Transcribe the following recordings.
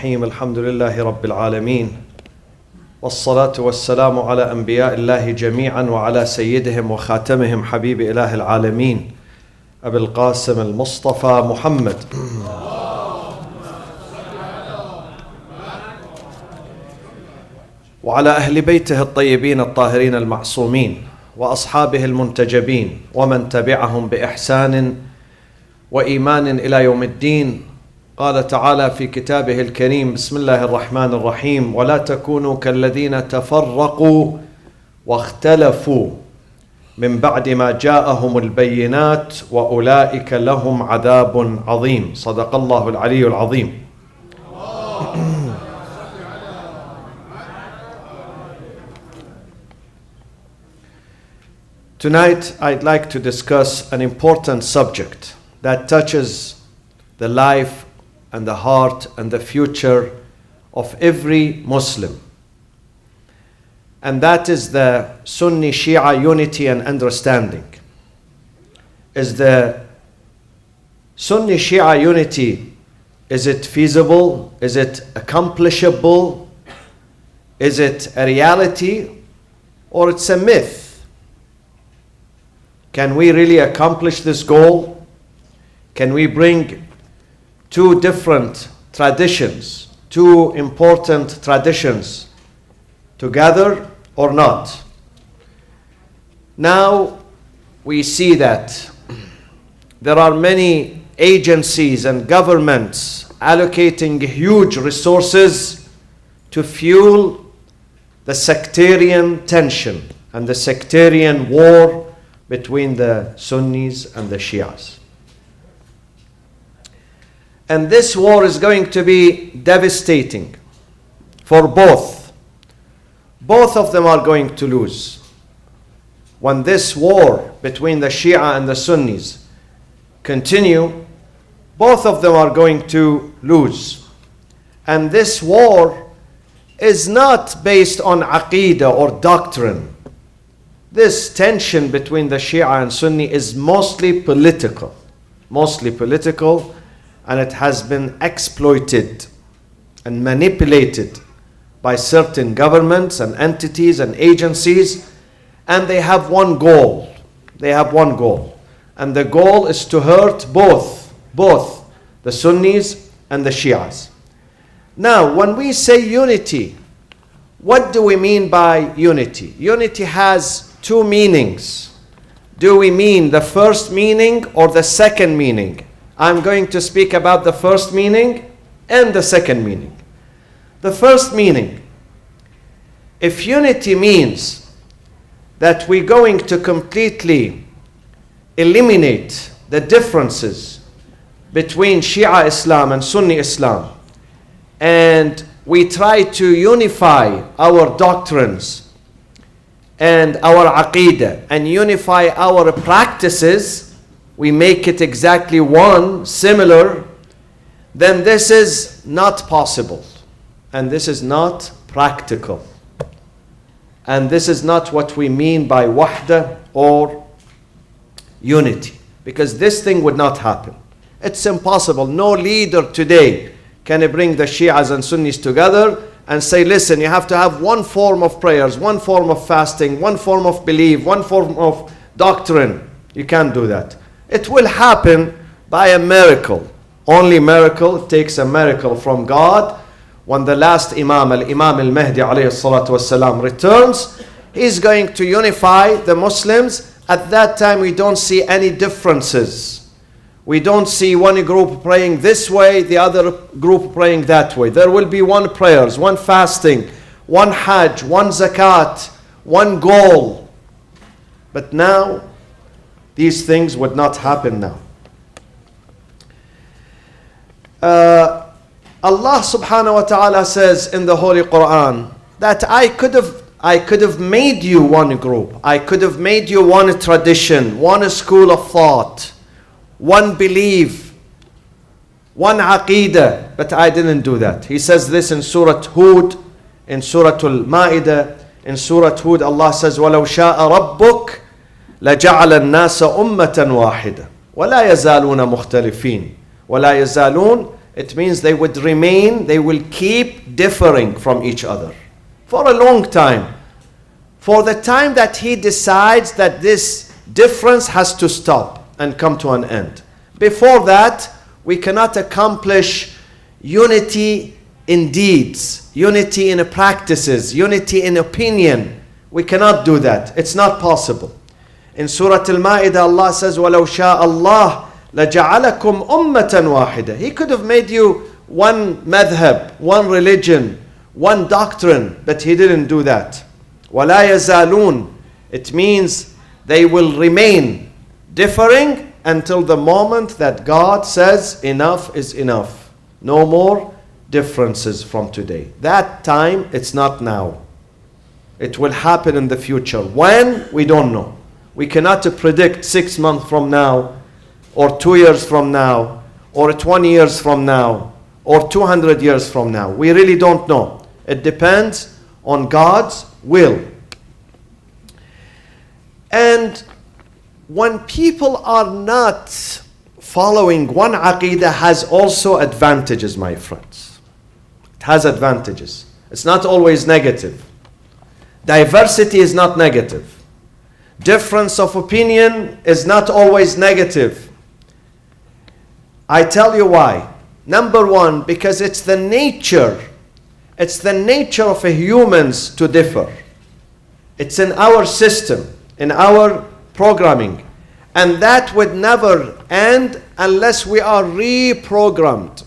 الرحيم الحمد لله رب العالمين والصلاة والسلام على أنبياء الله جميعا وعلى سيدهم وخاتمهم حبيب إله العالمين أبي القاسم المصطفى محمد وعلى أهل بيته الطيبين الطاهرين المعصومين وأصحابه المنتجبين ومن تبعهم بإحسان وإيمان إلى يوم الدين. قال تعالى في كتابه الكريم: بسم الله الرحمن الرحيم: ولا تكونوا كالذين تفرقوا واختلفوا من بعد ما جاءهم البينات وأولئك لهم عذاب عظيم. صدق الله العلي العظيم. Tonight I'd like to discuss an important subject that touches the life and the heart and the future of every Muslim. And that is the Sunni Shia unity and understanding. Is the Sunni Shia unity, is it feasible? Is it accomplishable? Is it a reality? Or it's a myth? Can we really accomplish this goal? Can we bring two different traditions, two important traditions together or not? Now we see that there are many agencies and governments allocating huge resources to fuel the sectarian tension and the sectarian war between the Sunnis and the Shias. And this war is going to be devastating for both. Both of them are going to lose. When this war between the Shia and the Sunnis continue, both of them are going to lose. And this war is not based on aqeedah or doctrine. This tension between the Shia and Sunni is mostly political, and it has been exploited and manipulated by certain governments and entities and agencies, and they have one goal. And the goal is to hurt both the Sunnis and the Shias. Now, when we say unity, what do we mean by unity? Unity has two meanings. Do we mean the first meaning or the second meaning? I'm going to speak about the first meaning and the second meaning. The first meaning, if unity means that we're going to completely eliminate the differences between Shia Islam and Sunni Islam, and we try to unify our doctrines and our aqeedah and unify our practices, we make it exactly one, similar, then this is not possible. And this is not practical. And this is not what we mean by wahda or unity. Because this thing would not happen. It's impossible. No leader today can bring the Shias and Sunnis together and say, listen, you have to have one form of prayers, one form of fasting, one form of belief, one form of doctrine. You can't do that. It will happen by a miracle. Only miracle takes a miracle from God. When the last Imam al-Mahdi alayhi salatu wasalam returns, he's going to unify the Muslims. At that time, we don't see any differences. We don't see one group praying this way, the other group praying that way. There will be one prayers, one fasting, one hajj, one zakat, one goal. But now, these things would not happen now. Allah subhanahu wa ta'ala says in the Holy Quran that I could have made you one group. I could have made you one tradition, one school of thought, one belief, one aqeedah, but I didn't do that. He says this in Surah Hud, in Surah Al-Ma'idah. In Surah Hud, Allah says, وَلَوْ شَاءَ رَبُّكَ لَجَعَلَ النَّاسَ أُمَّةً وَاحِدًا وَلَا يَزَالُونَ مُخْتَلِفِينَ وَلَا يَزَالُونَ it means they would remain, they will keep differing from each other for a long time. For the time that he decides that this difference has to stop and come to an end. Before that, we cannot accomplish unity in deeds, unity in practices, unity in opinion. We cannot do that. It's not possible. In Surah Al-Ma'idah, Allah says, وَلَوْ شَاءَ اللَّهُ لَجَعَلَكُمْ أُمَّةً وَاحِدَةً. He could have made you one madhab, one religion, one doctrine, but He didn't do that. وَلَا يَزَالُونَ. It means they will remain differing until the moment that God says enough is enough. No more differences from today. That time, it's not now. It will happen in the future. When? We don't know. We cannot predict 6 months from now, or 2 years from now, or 20 years from now, or 200 years from now. We really don't know. It depends on God's will. And when people are not following one aqidah, has also advantages, my friends. It has advantages. It's not always negative. Diversity is not negative. Difference of opinion is not always negative. I tell you why. Number one, because it's the nature of humans to differ. It's in our system, in our programming. And that would never end unless we are reprogrammed.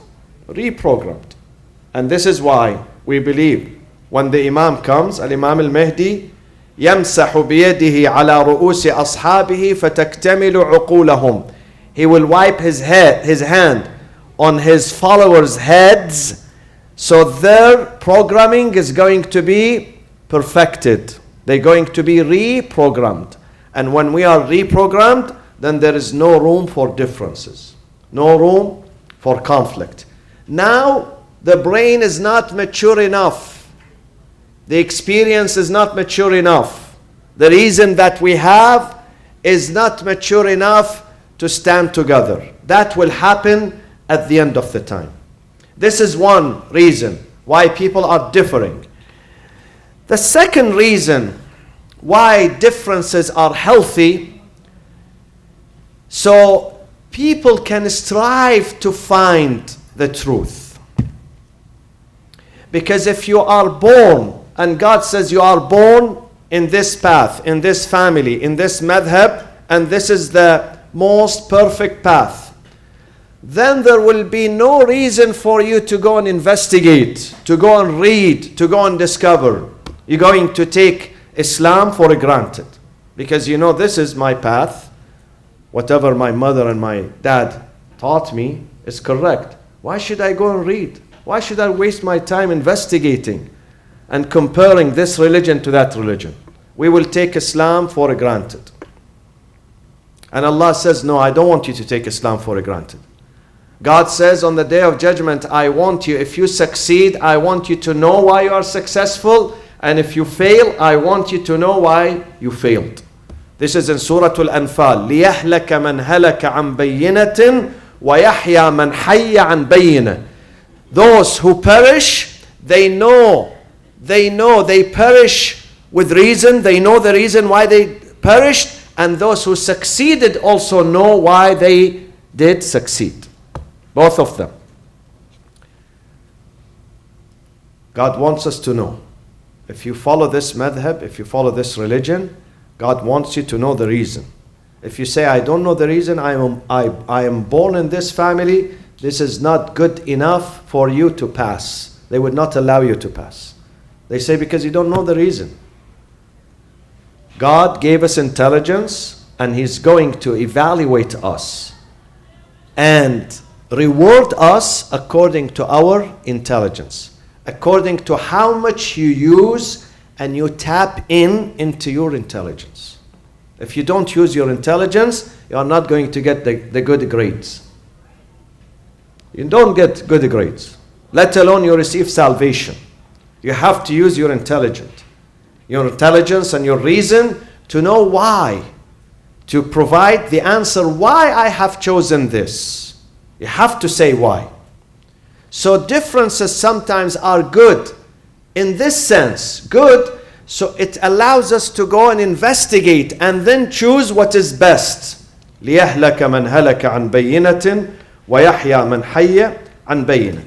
And this is why we believe when the Imam comes, Al-Imam Al-Mahdi, يَمْسَحُ بِيَدِهِ عَلَى رُؤُوسِ أَصْحَابِهِ فَتَكْتَمِلُ عُقُولَهُم. He will wipe his hand on his followers' heads, so their programming is going to be perfected. They're going to be reprogrammed. And when we are reprogrammed, then there is no room for differences, no room for conflict. Now, the brain is not mature enough. The experience is not mature enough. The reason that we have is not mature enough to stand together. That will happen at the end of the time. This is one reason why people are differing. The second reason why differences are healthy, so people can strive to find the truth. Because if you are born, and God says you are born in this path, in this family, in this madhab, and this is the most perfect path, then there will be no reason for you to go and investigate, to go and read, to go and discover. You're going to take Islam for granted. Because you know, this is my path. Whatever my mother and my dad taught me is correct. Why should I go and read? Why should I waste my time investigating and comparing this religion to that religion? We will take Islam for granted. And Allah says, no, I don't want you to take Islam for granted. God says on the Day of Judgment, I want you, if you succeed, I want you to know why you are successful. And if you fail, I want you to know why you failed. This is in Surah Al-Anfal. لِيَهْلَكَ مَنْ هَلَكَ عَنْ بَيِّنَةٍ وَيَحْيَى مَنْ حَيَّ عَنْ بَيِّنَةٍ. Those who perish, they perish with reason. They know the reason why they perished. And those who succeeded also know why they did succeed. Both of them. God wants us to know. If you follow this madhab, if you follow this religion, God wants you to know the reason. If you say, I don't know the reason, I am born in this family, this is not good enough for you to pass. They would not allow you to pass. They say, because you don't know the reason. God gave us intelligence, and He's going to evaluate us and reward us according to our intelligence, according to how much you use and you tap into your intelligence. If you don't use your intelligence, you are not going to get the good grades. You don't get good grades, let alone you receive salvation. You have to use your intelligence and your reason to know why, to provide the answer why I have chosen this. You have to say why. So differences sometimes are good. In this sense, good, so it allows us to go and investigate and then choose what is best. لِيَهْلَكَ مَنْ هَلَكَ عَنْ بَيِّنَةٍ وَيَحْيَى مَنْ حَيَّ عَنْ بَيِّنَةٍ.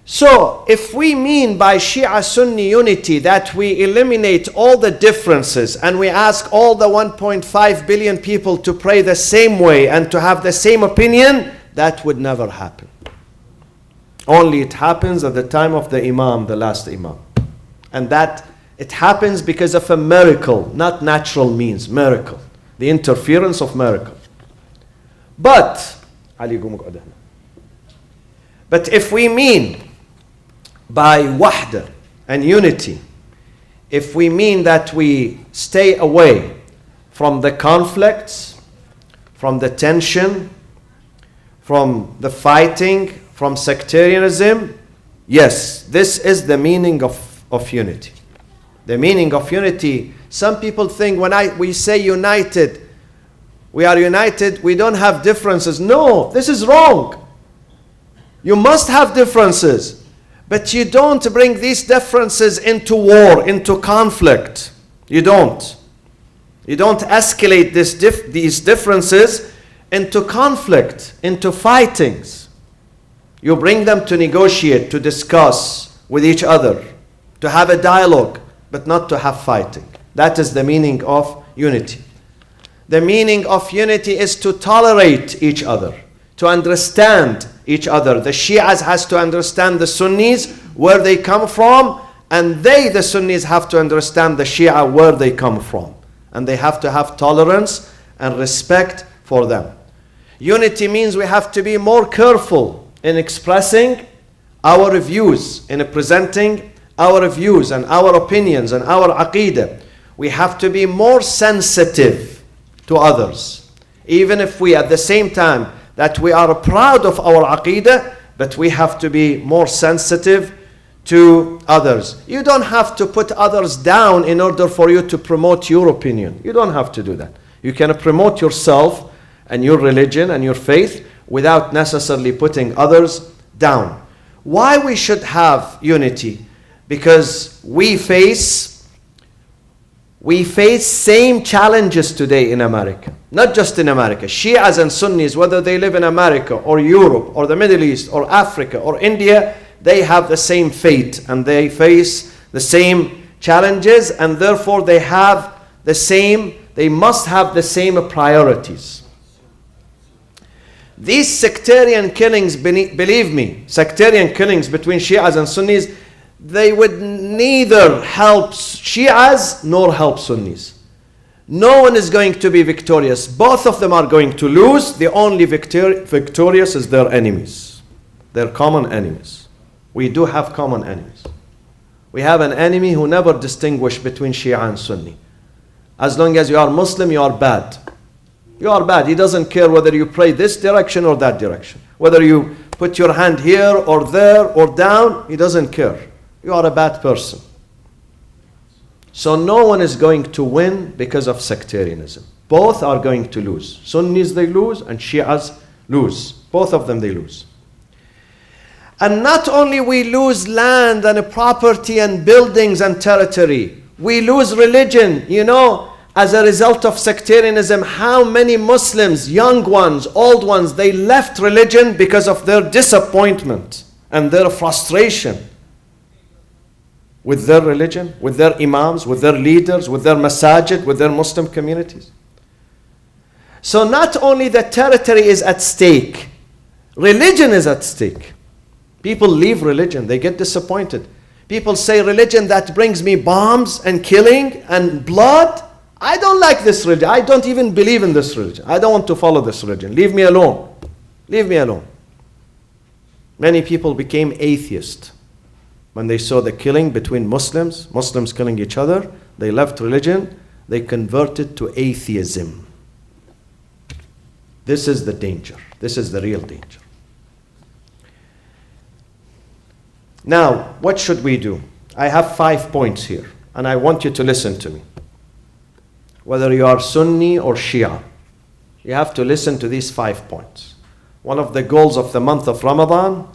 So, if we mean by Shia Sunni unity that we eliminate all the differences and we ask all the 1.5 billion people to pray the same way and to have the same opinion, that would never happen. Only it happens at the time of the Imam, the last Imam. And that it happens because of a miracle, not natural means, miracle. The interference of miracle. But if we mean by wahda and unity, if we mean that we stay away from the conflicts, from the tension, from the fighting, from sectarianism, yes, this is the meaning of unity. The meaning of unity, some people think when we say united, we are united, we don't have differences. No, this is wrong. You must have differences. But you don't bring these differences into war, into conflict. You don't. You don't escalate these differences into conflict, into fightings. You bring them to negotiate, to discuss with each other, to have a dialogue, but not to have fighting. That is the meaning of unity. The meaning of unity is to tolerate each other, to understand each other. The Shias has to understand the Sunnis, where they come from, and the Sunnis have to understand the Shia, where they come from. And they have to have tolerance and respect for them. Unity means we have to be more careful in expressing our views, in presenting our views and our opinions and our aqidah. We have to be more sensitive to others. Even if we at the same time that we are proud of our aqidah, but we have to be more sensitive to others. You don't have to put others down in order for you to promote your opinion. You don't have to do that. You can promote yourself and your religion and your faith without necessarily putting others down. Why we should have unity? Because we face same challenges today in America. Not just in America. Shias and Sunnis, whether they live in America or Europe or the Middle East or Africa or India, they have the same fate and they face the same challenges, and therefore they must have the same priorities. These sectarian killings, believe me, sectarian killings between Shias and Sunnis, they would neither help Shias nor help Sunnis. No one is going to be victorious. Both of them are going to lose. The only victorious is their enemies. Their common enemies. We do have common enemies. We have an enemy who never distinguishes between Shia and Sunni. As long as you are Muslim, you are bad. You are bad. He doesn't care whether you pray this direction or that direction. Whether you put your hand here or there or down, he doesn't care. You are a bad person. So no one is going to win because of sectarianism. Both are going to lose. Sunnis they lose and Shias lose. Both of them they lose. And not only we lose land and property and buildings and territory, we lose religion. You know, as a result of sectarianism, how many Muslims, young ones, old ones, they left religion because of their disappointment and their frustration with their religion, with their imams, with their leaders, with their masajid, with their Muslim communities. So not only the territory is at stake, religion is at stake. People leave religion, they get disappointed. People say religion that brings me bombs and killing and blood, I don't like this religion. I don't even believe in this religion. I don't want to follow this religion. Leave me alone. Leave me alone. Many people became atheists. When they saw the killing between Muslims killing each other, they left religion, they converted to atheism. This is the danger. This is the real danger. Now, what should we do? I have 5 points here, and I want you to listen to me. Whether you are Sunni or Shia, you have to listen to these 5 points. One of the goals of the month of Ramadan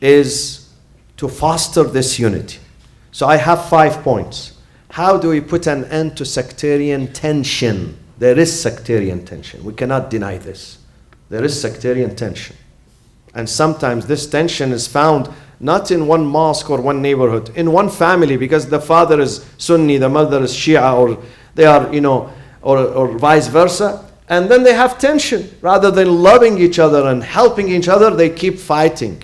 is to foster this unity. So I have 5 points. How do we put an end to sectarian tension? There is sectarian tension. We cannot deny this. There is sectarian tension. And sometimes this tension is found not in one mosque or one neighborhood, in one family, because the father is Sunni, the mother is Shia, or they are, or vice versa. And then they have tension. Rather than loving each other and helping each other, they keep fighting.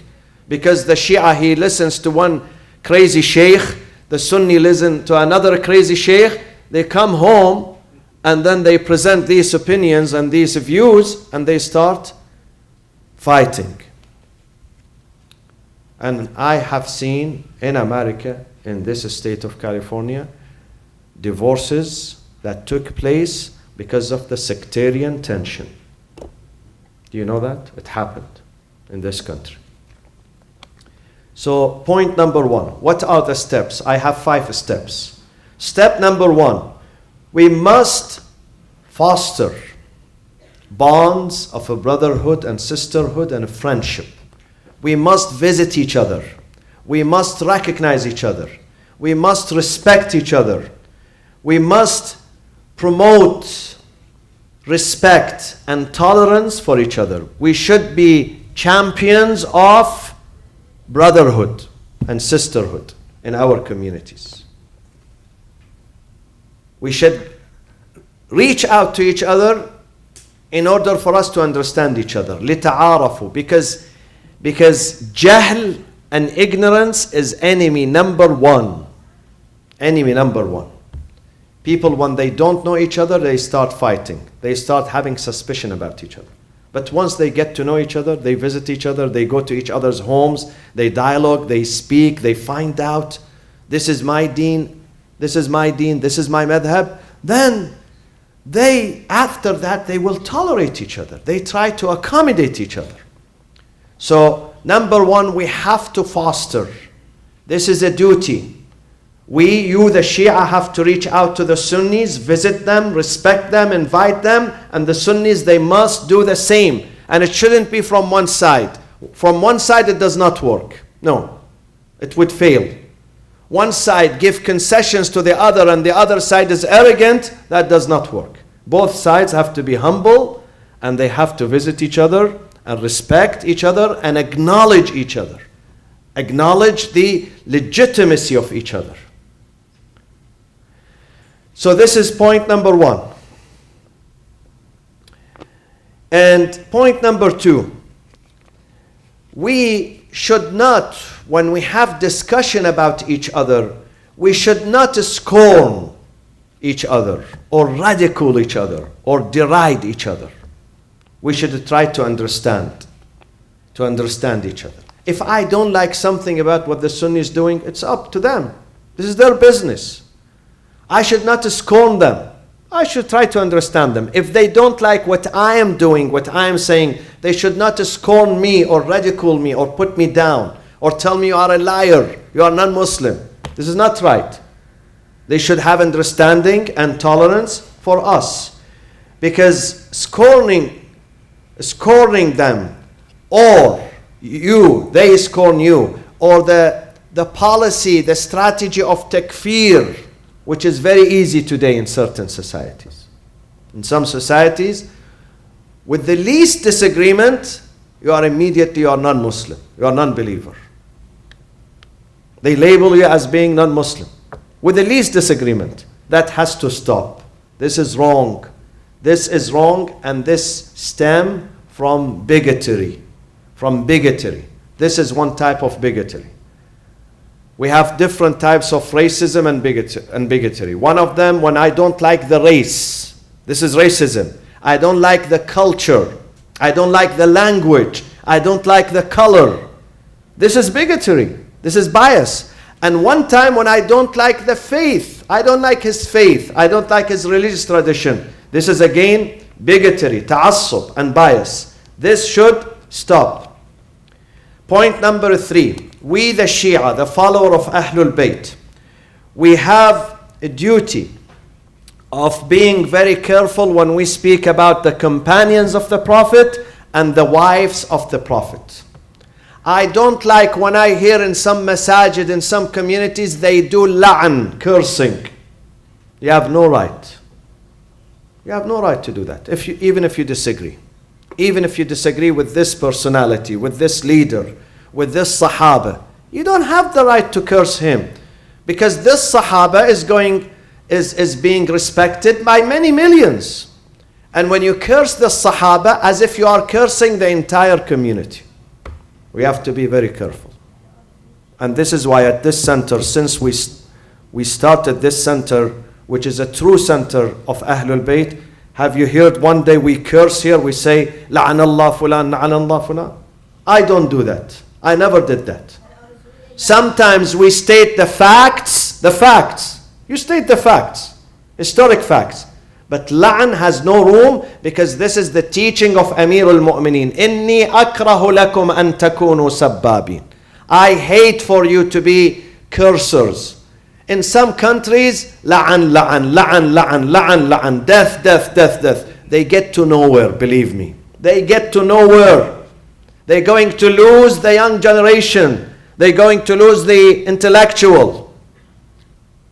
Because the Shia, he listens to one crazy sheikh, the Sunni listen to another crazy sheikh. They come home and then they present these opinions and these views and they start fighting. And I have seen in America, in this state of California, divorces that took place because of the sectarian tension. Do you know that? It happened in this country. So point number 1, what are the steps? I have 5 steps. Step number 1, we must foster bonds of a brotherhood and sisterhood and friendship. We must visit each other. We must recognize each other. We must respect each other. We must promote respect and tolerance for each other. We should be champions of brotherhood and sisterhood in our communities. We should reach out to each other in order for us to understand each other. لِتَعَارَفُوا, because jahl and ignorance is enemy number 1. Enemy number 1. People, when they don't know each other, they start fighting. They start having suspicion about each other. But once they get to know each other, they visit each other, they go to each other's homes, they dialogue, they speak, they find out, this is my deen, this is my deen, this is my madhab, then after that, they will tolerate each other. They try to accommodate each other. So, number 1, we have to foster. This is a duty. You, the Shia, have to reach out to the Sunnis, visit them, respect them, invite them, and the Sunnis, they must do the same. And it shouldn't be from one side. From one side, it does not work. No, it would fail. One side give concessions to the other, and the other side is arrogant. That does not work. Both sides have to be humble, and they have to visit each other, and respect each other, and acknowledge each other. Acknowledge the legitimacy of each other. So this is point number 1. And point number 2, we should not, when we have discussion about each other, we should not scorn each other or ridicule each other or deride each other. We should try to understand each other. If I don't like something about what the Sunni is doing, it's up to them. This is their business. I should not scorn them. I should try to understand them. If they don't like what I am doing, what I am saying, they should not scorn me or ridicule me or put me down or tell me you are a liar, you are non-Muslim. This is not right. They should have understanding and tolerance for us. Because scorning them, or they scorn you, or the policy, the strategy of takfir, which is very easy today in certain societies. In some societies, with the least disagreement, you are non-Muslim, you are non-believer. They label you as being non-Muslim. With the least disagreement, that has to stop. This is wrong. This is wrong, and this stems from bigotry. This is one type of bigotry. We have different types of racism and bigotry. One of them, when I don't like the race, this is racism. I don't like the culture. I don't like the language. I don't like the color. This is bigotry. This is bias. And one time when I don't like the faith, I don't like his faith, I don't like his religious tradition, this is again bigotry, ta'assub, and bias. This should stop. Point number 3. We the Shia, the follower of Ahlul Bayt, we have a duty of being very careful when we speak about the companions of the Prophet and the wives of the Prophet. I don't like when I hear in some masajid, in some communities, they do la'an, cursing. You have no right. You have no right to do that, even if you disagree. Even if you disagree with this personality, with this leader, with this Sahaba, you don't have the right to curse him. Because this Sahaba is being respected by many millions. And when you curse the Sahaba, as if you are cursing the entire community. We have to be very careful. And this is why at this center, since we started this center, which is a true center of Ahlul Bayt, have you heard one day we curse here, we say, La'anallah fulan, La'anallah fulan? I don't do that. I never did that. Sometimes we state the facts. You state the facts, historic facts. But la'an has no room, because this is the teaching of Amir al-Mu'mineen. Inni akrahu lakum an takunu sabbabin. I hate for you to be cursors. In some countries, la'an, la'an, la'an, la'an, la'an, la'an, death, death, death, death. They get to nowhere, believe me. They get to nowhere. They're going to lose the young generation. They're going to lose the intellectual.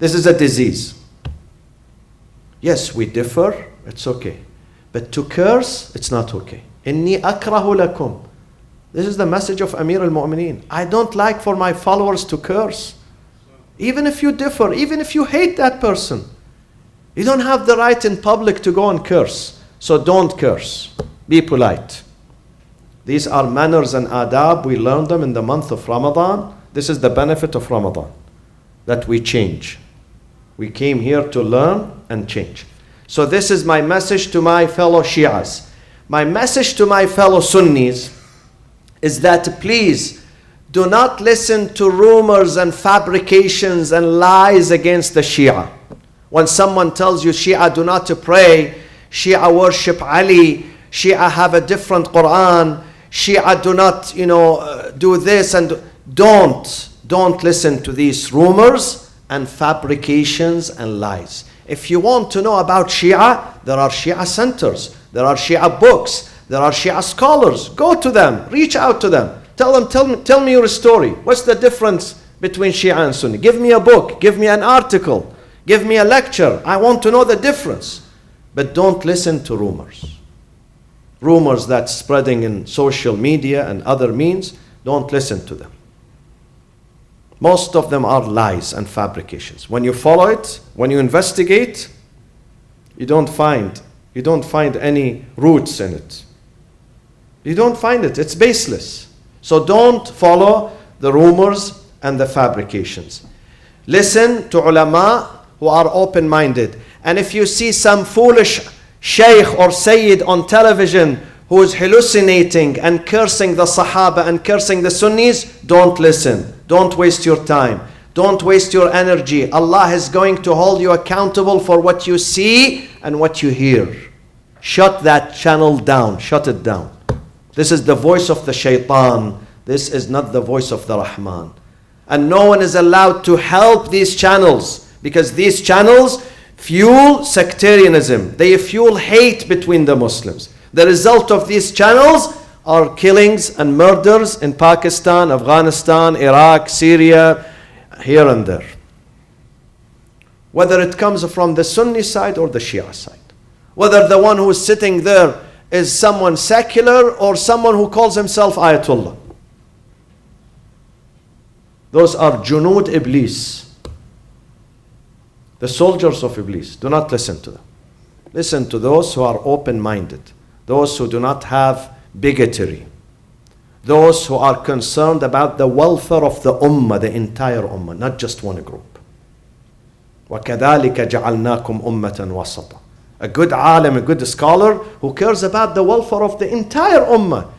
This is a disease. Yes, we differ, it's okay. But to curse, it's not okay. Inni akrahu lakum. This is the message of Amir al-Mu'mineen. I don't like for my followers to curse. Even if you differ, even if you hate that person. You don't have the right in public to go and curse. So don't curse. Be polite. These are manners and adab. We learn them in the month of Ramadan. This is the benefit of Ramadan, that we change. We came here to learn and change. So this is my message to my fellow Shias. My message to my fellow Sunnis is that please do not listen to rumors and fabrications and lies against the Shia. When someone tells you Shia do not pray, Shia worship Ali, Shia have a different Quran, Shia do not, do this, and don't listen to these rumors and fabrications and lies. If you want to know about Shia, there are Shia centers, there are Shia books, there are Shia scholars. Go to them, reach out to them. Tell me your story. What's the difference between Shia and Sunni? Give me a book, give me an article, give me a lecture. I want to know the difference. But don't listen to rumors. Rumors that's spreading in social media and other means, don't listen to them. Most of them are lies and fabrications. When you follow it, when you investigate, you don't find any roots in it. You don't find it. It's baseless. So don't follow the rumors and the fabrications. Listen to ulama who are open-minded. And if you see some foolish sheikh or sayyid on television who is hallucinating and cursing the Sahaba and cursing the Sunnis, don't listen. Don't waste your time. Don't waste your energy. Allah is going to hold you accountable for what you see and what you hear. Shut that channel down. Shut it down. This is the voice of the shaitan. This is not the voice of the Rahman. And no one is allowed to help these channels, because these channels fuel sectarianism. They fuel hate between the Muslims. The result of these channels are killings and murders in Pakistan, Afghanistan, Iraq, Syria, here and there. Whether it comes from the Sunni side or the Shia side. Whether the one who is sitting there is someone secular or someone who calls himself Ayatollah. Those are Junud Iblis. The soldiers of Iblis. Do not listen to them. Listen to those who are open-minded. Those who do not have bigotry. Those who are concerned about the welfare of the ummah, the entire ummah, not just one group. وَكَذَلِكَ جَعَلْنَاكُمْ أُمَّةً وَسَطًا. A good alim, a good scholar who cares about the welfare of the entire ummah.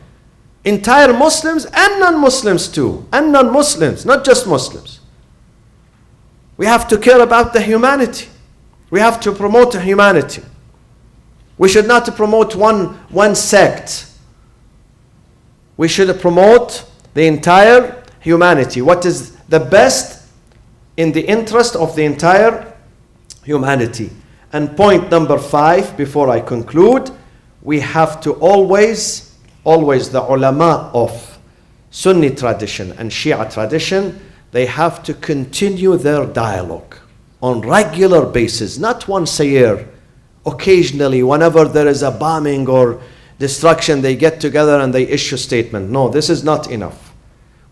Entire Muslims and non-Muslims too. And non-Muslims, not just Muslims. We have to care about the humanity. We have to promote humanity. We should not promote one sect. We should promote the entire humanity. What is the best in the interest of the entire humanity. And point number 5, before I conclude, we have to always the ulama of Sunni tradition and Shia tradition, they have to continue their dialogue on regular basis, not once a year. Occasionally, whenever there is a bombing or destruction, they get together and they issue statement. No, this is not enough.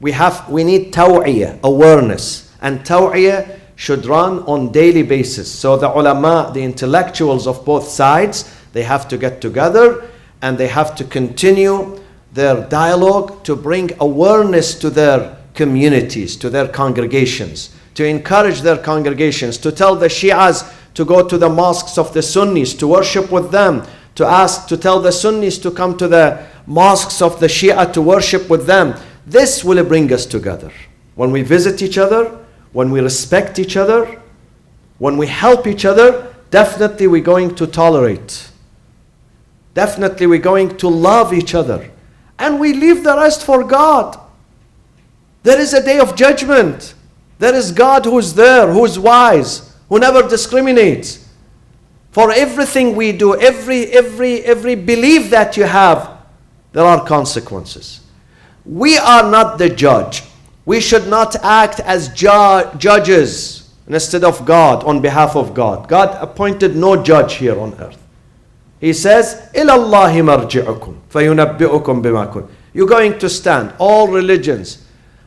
We need taw'iyah, awareness, and taw'iyah should run on daily basis. So the ulama, the intellectuals of both sides, they have to get together and they have to continue their dialogue to bring awareness to their communities, to their congregations, to encourage their congregations, to tell the Shias to go to the mosques of the Sunnis, to worship with them, to tell the Sunnis to come to the mosques of the Shia to worship with them. This will bring us together. When we visit each other, when we respect each other, when we help each other, definitely we're going to tolerate. Definitely we're going to love each other. And we leave the rest for God. There is a day of judgment. There is God who's there, who's wise, who never discriminates. For everything we do, every belief that you have, there are consequences. We are not the judge. We should not act as judges instead of God, on behalf of God. God appointed no judge here on earth. He says, إِلَى اللَّهِ مَرْجِعُكُمْ فَيُنَبِّئُكُمْ بِمَا كُنْتُمْ. You're going to stand. All religions,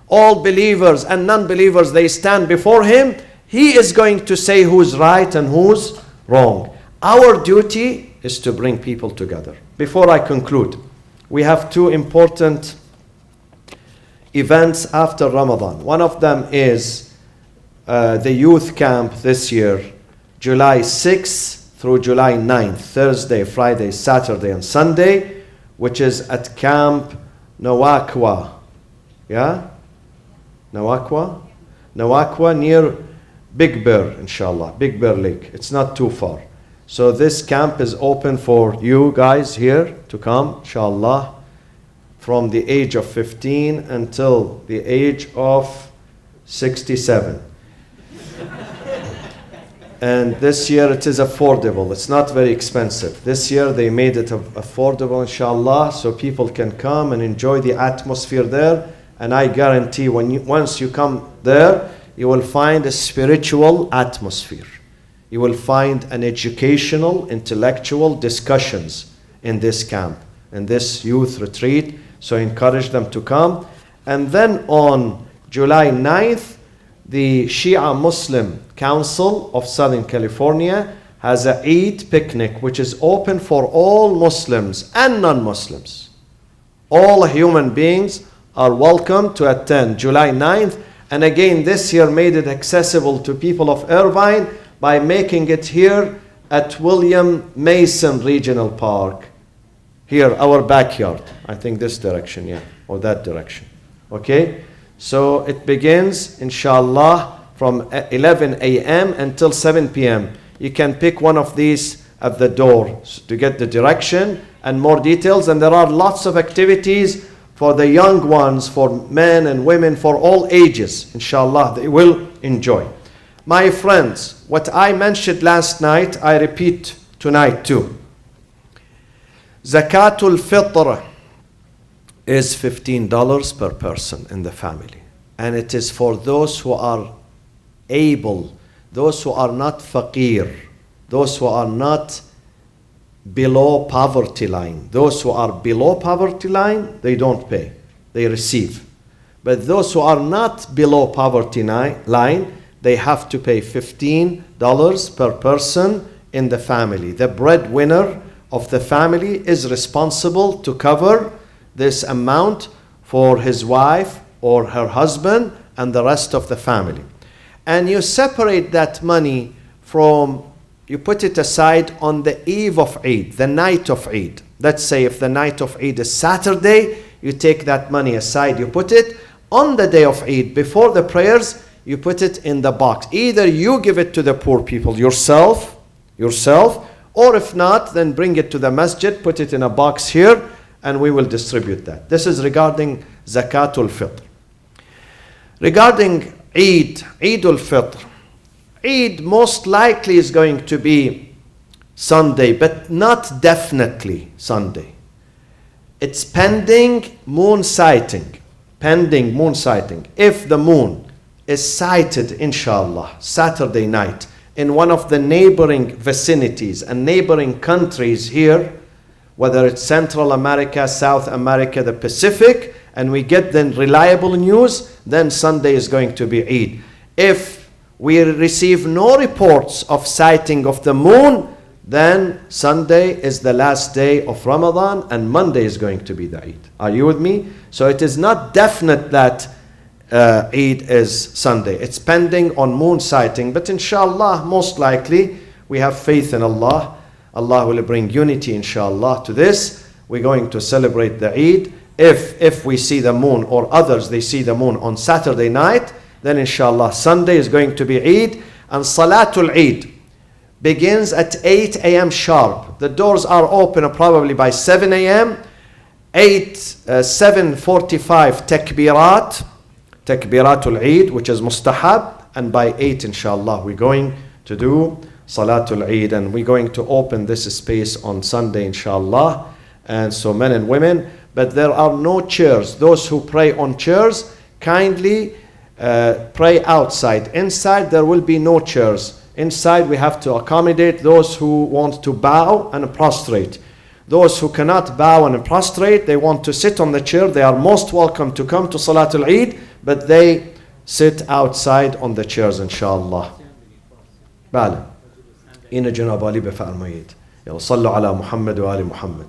all believers and non-believers, they stand before Him. He is going to say who's right and who's wrong. Our duty is to bring people together. Before I conclude, we have two important events after Ramadan. One of them is the youth camp this year, July 6th through July 9th, Thursday, Friday, Saturday, and Sunday, which is at Camp Nawakwa. Yeah? Nawakwa? Nawakwa near Big Bear, inshallah. Big Bear Lake. It's not too far. So this camp is open for you guys here to come, inshallah, from the age of 15 until the age of 67. And this year it is affordable. It's not very expensive. This year they made it affordable, inshallah, so people can come and enjoy the atmosphere there. And I guarantee once you come there, you will find a spiritual atmosphere. You will find an educational, intellectual discussions in this camp, in this youth retreat. So encourage them to come. And then on July 9th, the Shia Muslim Council of Southern California has a Eid picnic, which is open for all Muslims and non-Muslims. All human beings are welcome to attend July 9th. And again, this year made it accessible to people of Irvine by making it here at William Mason Regional Park. Here, our backyard. I think this direction, yeah, or that direction. Okay? So it begins, inshallah, from 11 a.m. until 7 p.m. You can pick one of these at the door to get the direction and more details. And there are lots of activities for the young ones, for men and women, for all ages. Inshallah, they will enjoy. My friends, what I mentioned last night, I repeat tonight too. Zakatul Fitr is $15 per person in the family. And it is for those who are able, those who are not faqir, those who are not below poverty line. Those who are below poverty line, they don't pay, they receive. But those who are not below poverty line, they have to pay $15 per person in the family. The breadwinner of the family is responsible to cover this amount for his wife or her husband and the rest of the family. And you separate that money from, you put it aside on the eve of Eid, the night of Eid. Let's say if the night of Eid is Saturday, you take that money aside, you put it on the day of Eid, before the prayers, you put it in the box. Either you give it to the poor people yourself, or if not, then bring it to the masjid, put it in a box here, and we will distribute that. This is regarding Zakatul Fitr. Regarding Eid, Eidul Fitr, Eid most likely is going to be Sunday, but not definitely Sunday. It's pending moon sighting. pending moon sighting. If the moon is sighted, inshallah, Saturday night in one of the neighboring vicinities and neighboring countries here, whether it's Central America, South America, the Pacific, and we get then reliable news, then Sunday is going to be Eid. If we receive no reports of sighting of the moon, then Sunday is the last day of Ramadan and Monday is going to be the Eid. Are you with me? So it is not definite that Eid is Sunday. It's pending on moon sighting, but inshallah, most likely, we have faith in Allah. Allah will bring unity, inshallah, to this. We're going to celebrate the Eid. If we see the moon, or others, they see the moon on Saturday night, then inshallah, Sunday is going to be Eid. And Salatul Eid begins at 8 a.m. sharp. The doors are open probably by 7 a.m. 7:45 Takbiratul Eid, which is Mustahab. And by 8, inshallah, we're going to do Salatul Eid. And we're going to open this space on Sunday, inshallah. And so men and women, but there are no chairs. Those who pray on chairs, kindly pray outside. Inside, there will be no chairs. Inside, we have to accommodate those who want to bow and prostrate. Those who cannot bow and prostrate, they want to sit on the chair, they are most welcome to come to Salatul Eid, but they sit outside on the chairs, inshallah. بله. این جناب علی بفرمایید. یا صلوا علی محمد و آل محمد.